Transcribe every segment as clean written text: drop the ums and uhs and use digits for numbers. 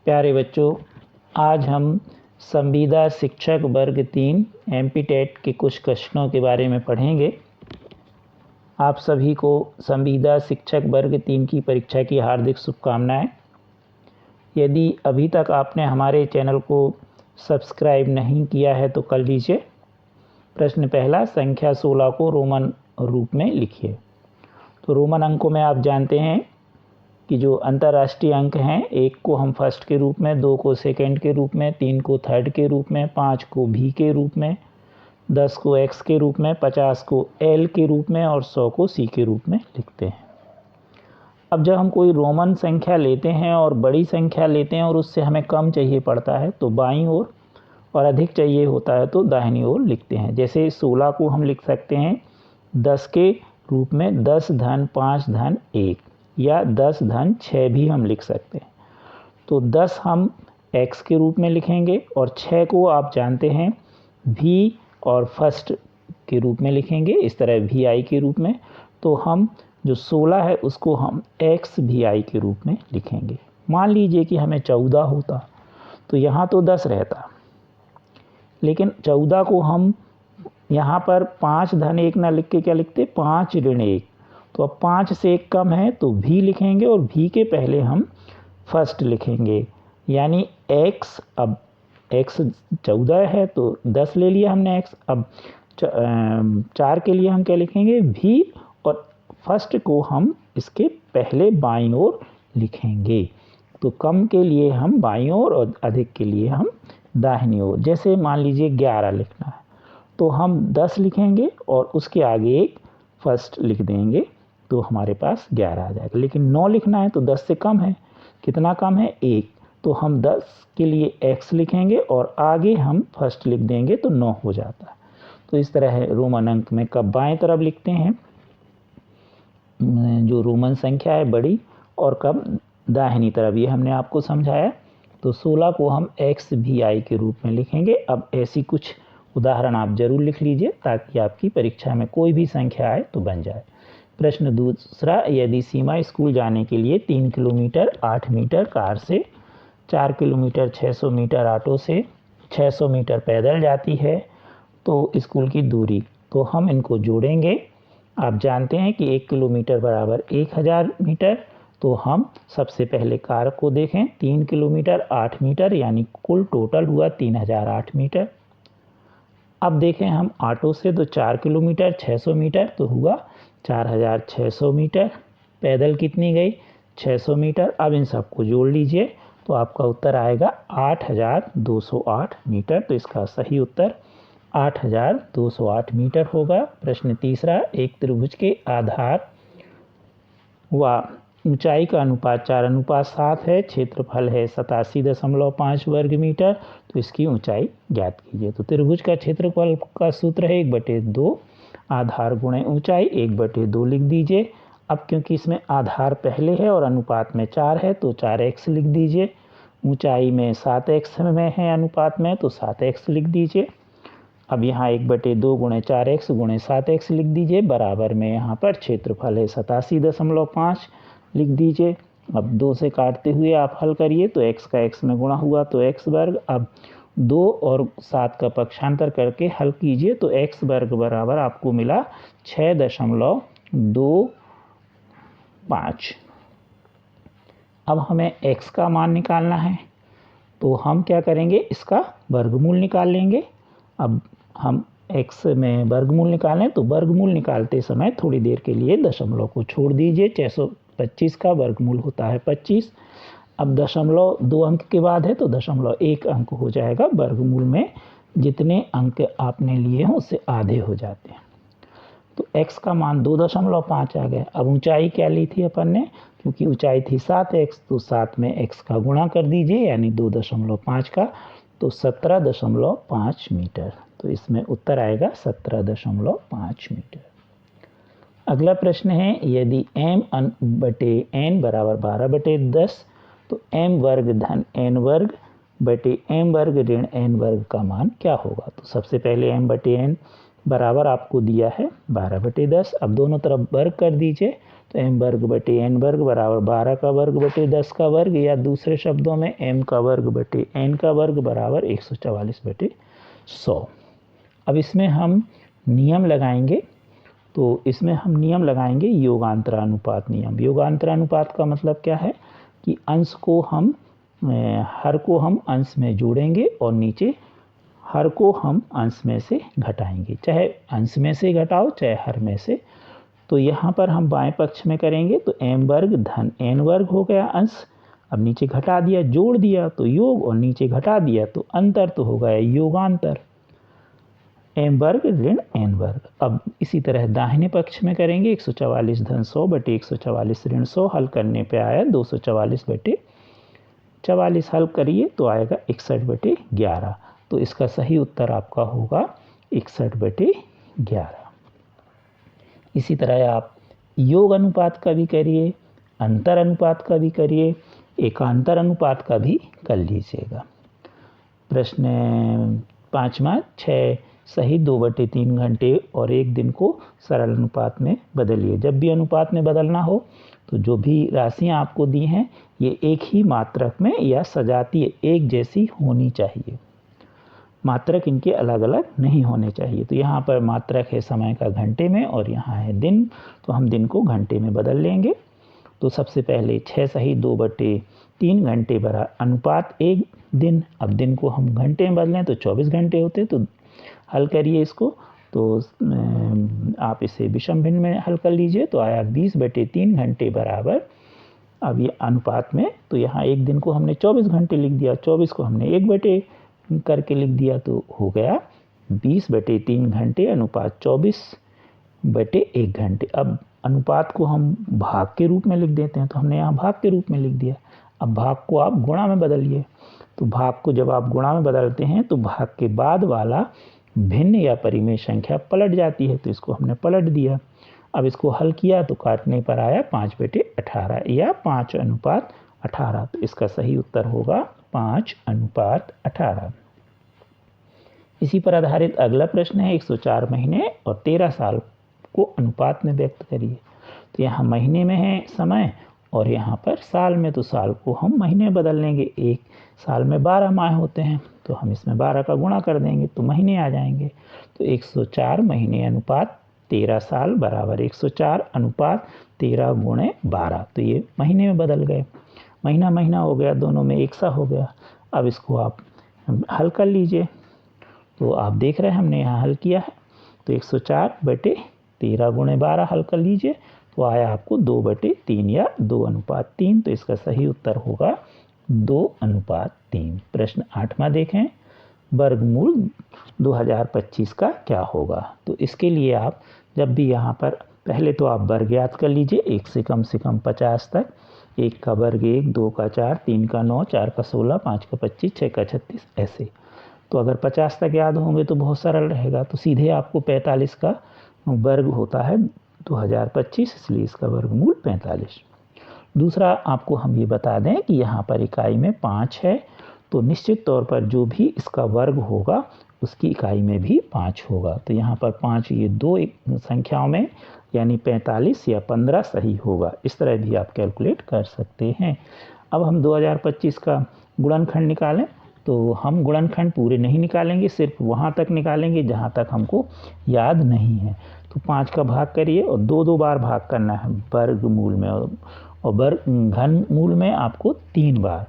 प्यारे बच्चों, आज हम संविदा शिक्षक वर्ग 3 एमपीटेट के कुछ क्वेश्चनों के बारे में पढ़ेंगे। आप सभी को संविदा शिक्षक वर्ग 3 की परीक्षा की हार्दिक शुभकामनाएं। यदि अभी तक आपने हमारे चैनल को सब्सक्राइब नहीं किया है तो कर लीजिए। प्रश्न पहला, संख्या 16 को रोमन रूप में लिखिए। तो रोमन अंकों में आप जानते हैं कि जो अंतर्राष्ट्रीय अंक हैं, 1 को हम फर्स्ट के रूप में, 2 को सेकंड के रूप में, 3 को थर्ड के रूप में, 5 को भी के रूप में, 10 को एक्स के रूप में, 50 को एल के रूप में और 100 को सी के रूप में लिखते हैं। अब जब हम कोई रोमन संख्या लेते हैं और बड़ी संख्या लेते हैं और उससे हमें कम चाहिए पड़ता है तो बाईं ओर और अधिक चाहिए होता है तो दाहिनी ओर लिखते हैं। जैसे 16 को हम लिख सकते हैं 10 के रूप में 10 धन 5 धन 1 या 10 धन 6 भी हम लिख सकते हैं। तो 10 हम x के रूप में लिखेंगे और 6 को आप जानते हैं v और फर्स्ट के रूप में लिखेंगे, इस तरह vi के रूप में। तो हम जो 16 है उसको हम x vi के रूप में लिखेंगे। मान लीजिए कि हमें 14 होता तो यहाँ तो 10 रहता, लेकिन 14 को हम यहाँ पर 5 धन 1 ना लिख के क्या लिखते, 5 ऋण 1। तो अब 5 से 1 कम है तो v लिखेंगे और v के पहले हम फर्स्ट लिखेंगे, यानी x। अब x 14 है तो 10 ले लिया हमने x। अब 4 के लिए हम क्या लिखेंगे, v और फर्स्ट को हम इसके पहले बाईं ओर लिखेंगे। तो कम के लिए हम बाईं ओर और अधिक के लिए हम दाहिनी ओर। जैसे मान लीजिए 11 लिखना है तो हम 10 लिखेंगे और उसके आगे एक फर्स्ट लिख देंगे तो हमारे पास 11 आ जाएगा। लेकिन 9 लिखना है तो 10 से कम है, कितना कम है, 1। तो हम 10 के लिए x लिखेंगे और आगे हम फर्स्ट लिख देंगे तो 9 हो जाता है। तो इस तरह है रोमन अंक में कब बाएं तरफ लिखते हैं जो रोमन संख्या है बड़ी, और कब दाहिनी तरफ, ये हमने आपको समझाया। तो 16 को हम x vi के रूप में लिखेंगे। अब ऐसी कुछ उदाहरण आप जरूर लिख लीजिए ताकि आपकी परीक्षा में कोई भी संख्या आए तो बन जाए। प्रश्न दूसरा, यदि सीमा स्कूल जाने के लिए 3 किलोमीटर 8 मीटर कार से, 4 किलोमीटर 600 मीटर ऑटो से, 600 मीटर पैदल जाती है तो स्कूल की दूरी, तो हम इनको जोड़ेंगे। आप जानते हैं कि 1 किलोमीटर बराबर 1000 मीटर। तो हम सबसे पहले कार को देखें, 3 किलोमीटर 8 मीटर यानी कुल टोटल हुआ 3008 मीटर। अब देखें हम ऑटो से तो 4 किलोमीटर 600 मीटर तो हुआ 4600 मीटर। पैदल कितनी गई, 600 मीटर। अब इन सबको जोड़ लीजिए तो आपका उत्तर आएगा 8208 मीटर। तो इसका सही उत्तर 8208 मीटर होगा। प्रश्न तीसरा, एक त्रिभुज के आधार व ऊंचाई का अनुपात 4:7 है, क्षेत्रफल है 87.5 वर्ग मीटर, तो इसकी ऊंचाई ज्ञात कीजिए। तो त्रिभुज का क्षेत्रफल का सूत्र है 1/2 आधार गुणे ऊंचाई, 1/2 लिख दीजिए। अब क्योंकि इसमें आधार पहले है और अनुपात में 4 है तो 4x लिख दीजिए। ऊंचाई में 7x में है अनुपात में तो 7x लिख दीजिए। अब यहाँ 1/2 गुणे 4x गुणे 7x लिख दीजिए, बराबर में यहाँ पर क्षेत्रफल है 87.5 लिख दीजिए। अब 2 से काटते हुए आप हल करिए तो x का x में गुणा हुआ तो x वर्ग। अब 2 और 7 का पक्षांतर करके हल कीजिए तो x वर्ग बराबर आपको मिला 6.25। अब हमें x का मान निकालना है तो हम क्या करेंगे, इसका वर्गमूल निकाल लेंगे। अब हम x में वर्गमूल निकालें तो वर्गमूल निकालते समय थोड़ी देर के लिए दशमलव को छोड़ दीजिए। 625 का वर्गमूल होता है 25। अब दशमलव 2 अंक के बाद है तो 0.1 अंक हो जाएगा। वर्गमूल में जितने अंक आपने लिए हैं उससे आधे हो जाते हैं। तो x का मान 2.5 आ गया। अब ऊंचाई क्या ली थी अपन ने, क्योंकि ऊंचाई थी 7x तो 7 में x का गुणा कर दीजिए यानी 2.5 का, तो 17.5 मीटर। तो इसमें उत्तर आएगा 17.5 मीटर। अगला प्रश्न है, यदि m/n बराबर 12/10 तो m वर्ग धन n वर्ग बटे m वर्ग ऋण n वर्ग का मान क्या होगा। तो सबसे पहले m/n बराबर आपको दिया है 12/10। अब दोनों तरफ वर्ग कर दीजिए तो m वर्ग बटे n वर्ग बराबर 12 का वर्ग बटे 10 का वर्ग, या दूसरे शब्दों में m का वर्ग बटे n का वर्ग बराबर 144 बटे 100। अब इसमें हम नियम लगाएंगे, तो इसमें हम नियम लगाएंगे योगांतरानुपात नियम। योगांतरानुपात का मतलब क्या है कि अंश को हम हर को हम अंश में जोड़ेंगे और नीचे हर को हम अंश में से घटाएंगे, चाहे अंश में से घटाओ चाहे हर में से। तो यहाँ पर हम बाएं पक्ष में करेंगे तो m वर्ग धन n वर्ग हो गया अंश, अब नीचे घटा दिया, जोड़ दिया तो योग, और नीचे घटा दिया तो अंतर, तो हो गया योगांतर m वर्ग ऋण n वर्ग। अब इसी तरह दाहिने पक्ष में करेंगे 144 धन 100 बटे 144 ऋण 100, हल करने पे आया 244 बटे 44, हल करिए तो आएगा 61 बटे 11। तो इसका सही उत्तर आपका होगा 61 बटे 11। इसी तरह आप योग अनुपात का भी करिए, अंतर अनुपात का भी करिए, एकांतर अनुपात का भी कर लीजिएगा। प्रश्न 5वां 6 सही 2/3 घंटे और 1 दिन को सरल अनुपात में बदलिए। जब भी अनुपात में बदलना हो तो जो भी राशियां आपको दी हैं ये एक ही मात्रक में या सजातीय एक जैसी होनी चाहिए, मात्रक इनके अलग अलग नहीं होने चाहिए। तो यहाँ पर मात्रक है समय का घंटे में और यहाँ है दिन, तो हम दिन को घंटे में बदल लेंगे। तो सबसे पहले 6 सही 2/3 घंटे बरा अनुपात 1 दिन। अब दिन को हम घंटे में बदलें तो 24 घंटे होते, तो हल करिए इसको, तो आप इसे विषम भिन्न में हल कर लीजिए तो आया 20/3 घंटे बराबर, अब ये अनुपात में तो यहाँ एक दिन को हमने 24 घंटे लिख दिया, 24 को हमने 1 बटे करके लिख दिया, तो हो गया 20/3 घंटे अनुपात 24/1 घंटे। अब अनुपात को हम भाग के रूप में लिख देते हैं, तो हमने यहाँ भाग के रूप में लिख दिया। अब भाग को आप गुणा में बदलिए, तो भाग को जब आप गुणा में बदलते हैं तो भाग के बाद वाला भिन्न या परिमेय संख्या पलट जाती है, तो इसको हमने पलट दिया। अब इसको हल किया तो काटने पर आया 5/18 या 5:18। तो इसका सही उत्तर होगा 5:18। इसी पर आधारित अगला प्रश्न है 104 महीने और 13 साल को अनुपात में व्यक्त करिए। तो यहाँ महीने में है समय और यहाँ पर साल में, तो साल को हम महीने में बदल लेंगे। एक साल में 12 माह होते हैं, तो हम इसमें 12 का गुणा कर देंगे तो महीने आ जाएंगे। तो 104 महीने अनुपात 13 साल बराबर 104 अनुपात 13 गुणे 12, तो ये महीने में बदल गए, महीना महीना हो गया, दोनों में एक सा हो गया। अब इसको आप हल कर लीजिए, तो आप देख रहे हैं हमने यहाँ हल किया है, तो 104/13 गुणे 12 हल कर लीजिए, तो आया आपको 2/3 या 2:3। तो इसका सही उत्तर होगा 2:3। प्रश्न 8वां देखें, वर्गमूल 2025 का क्या होगा। तो इसके लिए आप जब भी यहाँ पर पहले तो आप वर्ग याद कर लीजिए, 1 से कम 50 तक। 1 का वर्ग 1, 2 का 4, 3 का 9, 4 का 16, 5 का 25, 6 का 36, ऐसे। तो अगर 50 तक याद होंगे तो बहुत सरल रहेगा, तो सीधे आपको 45 का वर्ग होता है 2025, इसलिए इसका वर्गमूल 45। दूसरा आपको हम ये बता दें कि यहाँ पर इकाई में 5 है, तो निश्चित तौर पर जो भी इसका वर्ग होगा उसकी इकाई में भी 5 होगा। तो यहाँ पर 5 ये दो संख्याओं में यानी 45 या 15 सही होगा। इस तरह भी आप कैलकुलेट कर सकते हैं। अब हम 2025 का गुणनखंड निकालें, तो हम गुणनखंड पूरे नहीं निकालेंगे, सिर्फ वहाँ तक निकालेंगे जहाँ तक हमको याद नहीं है। तो 5 का भाग करिए और 2-2 बार भाग करना है वर्गमूल में, और घनमूल में आपको 3 बार,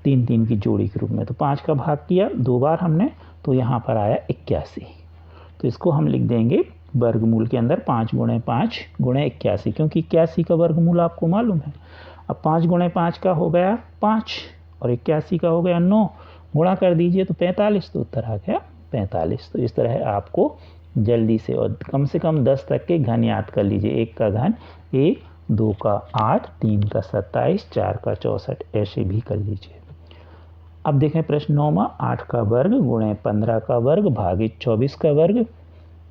3-3 की जोड़ी के रूप में। तो 5 का भाग किया 2 बार हमने, तो यहाँ पर आया 81। तो इसको हम लिख देंगे वर्गमूल के अंदर 5 गुणे 5 गुणे 81, क्योंकि 81 का वर्गमूल आपको मालूम है। अब 5 गुणे 5 का हो गया 5 और 81 का हो गया 9, गुणा कर दीजिए तो 45, तो उत्तर आ गया 45। तो इस तरह आपको जल्दी से और कम 10 तक के घन याद कर लीजिए। 1 का घन 1, 2 का 8, 3 का 27, 4 का 64, ऐसे भी कर लीजिए। अब देखें प्रश्न 9वां, 8 का वर्ग गुणे 15 का वर्ग भागित 24 का वर्ग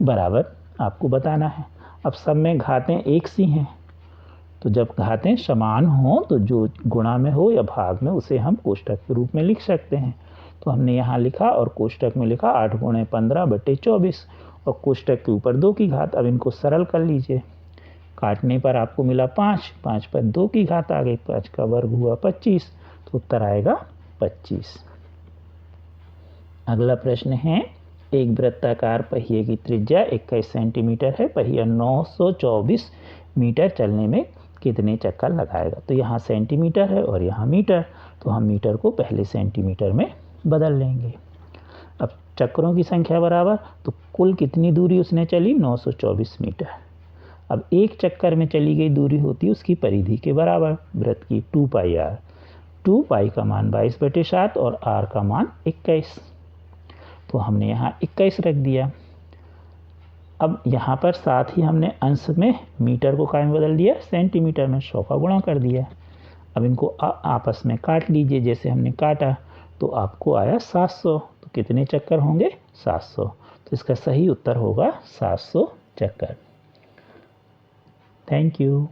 बराबर आपको बताना है। अब सब में घातें एक सी हैं, तो जब घातें समान हो तो जो गुणा में हो या भाग में उसे हम कोष्टक के रूप में लिख सकते हैं। तो हमने यहाँ लिखा और कोष्टक में लिखा 8 गुणे 15/24 और कोष्टक के ऊपर 2 की घात। अब इनको सरल कर लीजिए, काटने पर आपको मिला 5, 5 पर 2 की घात आ गई, 5 का वर्ग हुआ 25, तो उत्तर आएगा 25। अगला प्रश्न है, एक वृत्ताकार पहिए की त्रिज्या 21 सेंटीमीटर है, पहिया 924 मीटर चलने में कितने चक्कर लगाएगा। तो यहाँ सेंटीमीटर है और यहाँ मीटर, तो हम मीटर को पहले सेंटीमीटर में बदल लेंगे। अब चक्रों की संख्या बराबर, तो कुल कितनी दूरी उसने चली, 924 मीटर। अब एक चक्कर में चली गई दूरी होती है उसकी परिधि के बराबर, वृत्त की 2 पाई आर। 2 पाई का मान 22/7 और आर का मान 21, तो हमने यहाँ 21 रख दिया। अब यहाँ पर साथ ही हमने अंश में मीटर को काय में बदल दिया, सेंटीमीटर में, 100 का गुणा कर दिया। अब इनको आपस में काट लीजिए, जैसे हमने काटा तो आपको आया 700, तो कितने चक्कर होंगे, 700। तो इसका सही उत्तर होगा 700 चक्कर। Thank you.